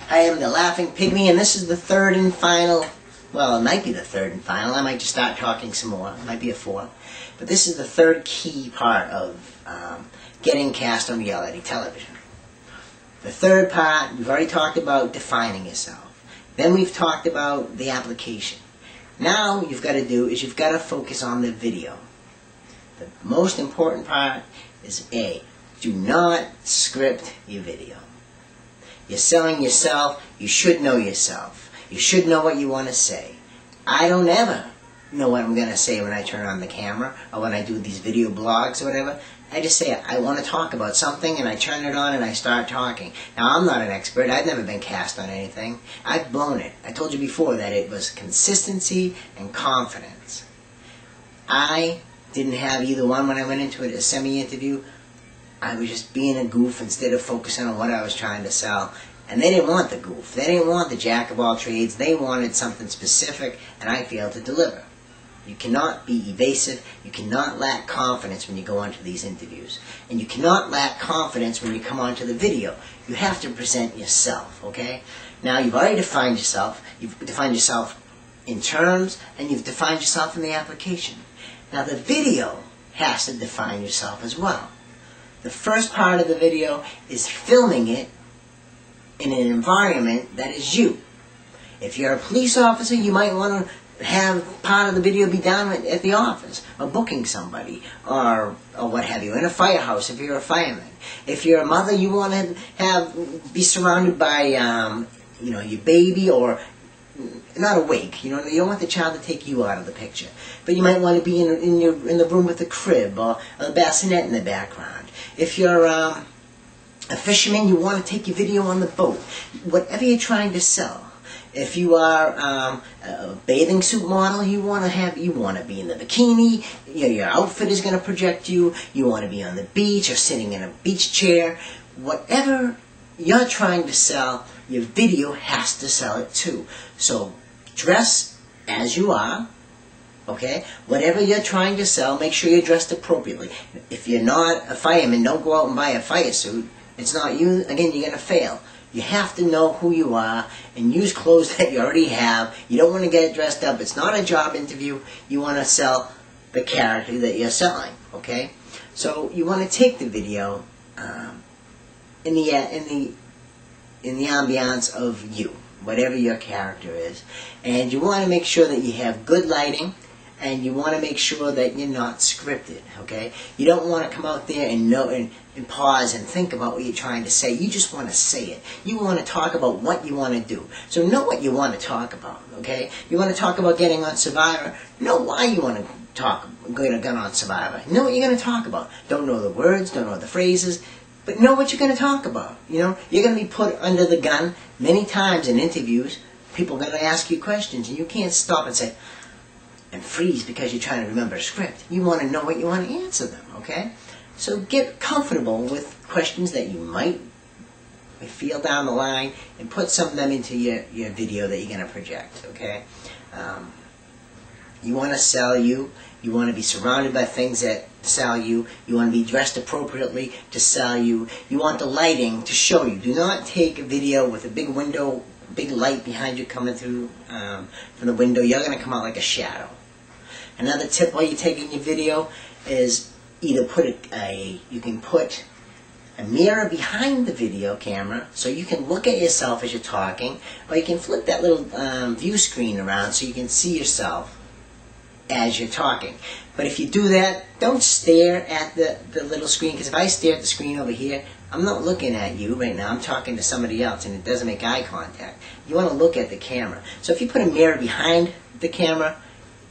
I am the Laughing Pygmy, and this is the third and final, well, it might be the third and final. I might just start talking some more. It might be a fourth. But this is the third key part of getting cast on reality television. The third part, we've already talked about defining yourself. Then we've talked about the application. Now what you've got to do is you've got to focus on the video. The most important part is A, do not script your video. You're selling yourself, you should know yourself. You should know what you want to say. I don't ever know what I'm going to say when I turn on the camera or when I do these video blogs or whatever. I just say I want to talk about something and I turn it on and I start talking. Now I'm not an expert, I've never been cast on anything. I've blown it. I told you before that it was consistency and confidence. I didn't have either one when I went into it, a semi-interview. I was just being a goof instead of focusing on what I was trying to sell. And they didn't want the goof. They didn't want the jack of all trades. They wanted something specific, and I failed to deliver. You cannot be evasive. You cannot lack confidence when you go onto these interviews. And you cannot lack confidence when you come onto the video. You have to present yourself, okay? Now, you've already defined yourself. You've defined yourself in terms, and you've defined yourself in the application. Now, the video has to define yourself as well. The first part of the video is filming it in an environment that is you. If you're a police officer, you might want to have part of the video be down at the office, or booking somebody, or what have you, in a firehouse if you're a fireman. If you're a mother, you want to be surrounded by your baby, or not awake. You don't want the child to take you out of the picture. But you might want to be in the room with the crib, or a bassinet in the background. If you're a fisherman, you want to take your video on the boat. Whatever you're trying to sell. If you are a bathing suit model, you want to be in the bikini. Your outfit is going to project you. You want to be on the beach or sitting in a beach chair. Whatever you're trying to sell, your video has to sell it too. So dress as you are. Okay? Whatever you're trying to sell, make sure you're dressed appropriately. If you're not a fireman, don't go out and buy a fire suit. It's not you. Again, you're going to fail. You have to know who you are and use clothes that you already have. You don't want to get dressed up. It's not a job interview. You want to sell the character that you're selling. Okay? So you want to take the video in the ambiance of you, whatever your character is, and you want to make sure that you have good lighting. And you want to make sure that you're not scripted, okay? You don't want to come out there and pause and think about what you're trying to say. You just want to say it. You want to talk about what you want to do. So know what you want to talk about, okay? You want to talk about getting on Survivor. Know why you want to get on Survivor. Know what you're going to talk about. Don't know the words, don't know the phrases, but know what you're going to talk about. You're going to be put under the gun many times in interviews. People are going to ask you questions, and you can't stop and say, and freeze because you're trying to remember a script. You want to know what you want to answer them, okay? So get comfortable with questions that you might feel down the line and put some of them into your video that you're going to project, okay? You want to sell you. You want to be surrounded by things that sell you. You want to be dressed appropriately to sell you. You want the lighting to show you. Do not take a video with a big window, big light behind you coming through from the window. You're going to come out like a shadow. Another tip while you're taking your video is either you can put a mirror behind the video camera so you can look at yourself as you're talking, or you can flip that little view screen around so you can see yourself as you're talking. But if you do that, don't stare at the little screen, because if I stare at the screen over here, I'm not looking at you right now. I'm talking to somebody else, and it doesn't make eye contact. You want to look at the camera. So if you put a mirror behind the camera,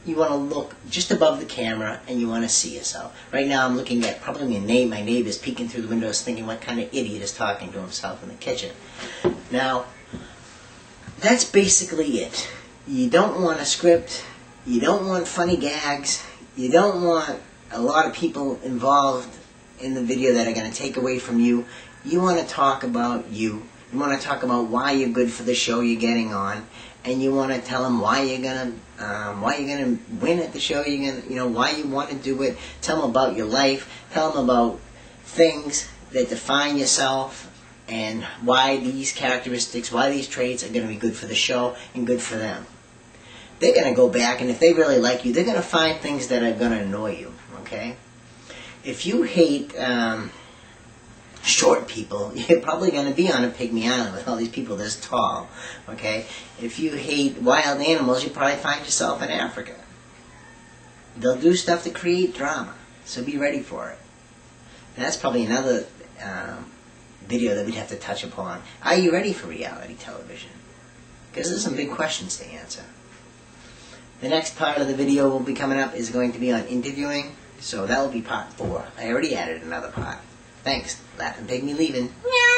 you want to look just above the camera, and you want to see yourself. Right now I'm looking at probably my neighbor's peeking through the windows thinking what kind of idiot is talking to himself in the kitchen. Now, that's basically it. You don't want a script. You don't want funny gags. You don't want a lot of people involved in the video that are going to take away from you. You want to talk about you. You want to talk about why you're good for the show you're getting on, and you want to tell them why you're gonna win at the show. You're gonna, why you want to do it. Tell them about your life. Tell them about things that define yourself, and why these characteristics, why these traits are going to be good for the show and good for them. They're going to go back, and if they really like you, they're going to find things that are going to annoy you, okay? If you hate short people, you're probably going to be on a pygmy island with all these people this tall, okay? If you hate wild animals, you probably find yourself in Africa. They'll do stuff to create drama, so be ready for it. And that's probably another video that we'd have to touch upon. Are you ready for reality television? Because there's some big questions to answer. The next part of the video will be coming up is going to be on interviewing, so that will be part 4. I already added another part. Thanks. Laughing Pygmy leaving. Meow.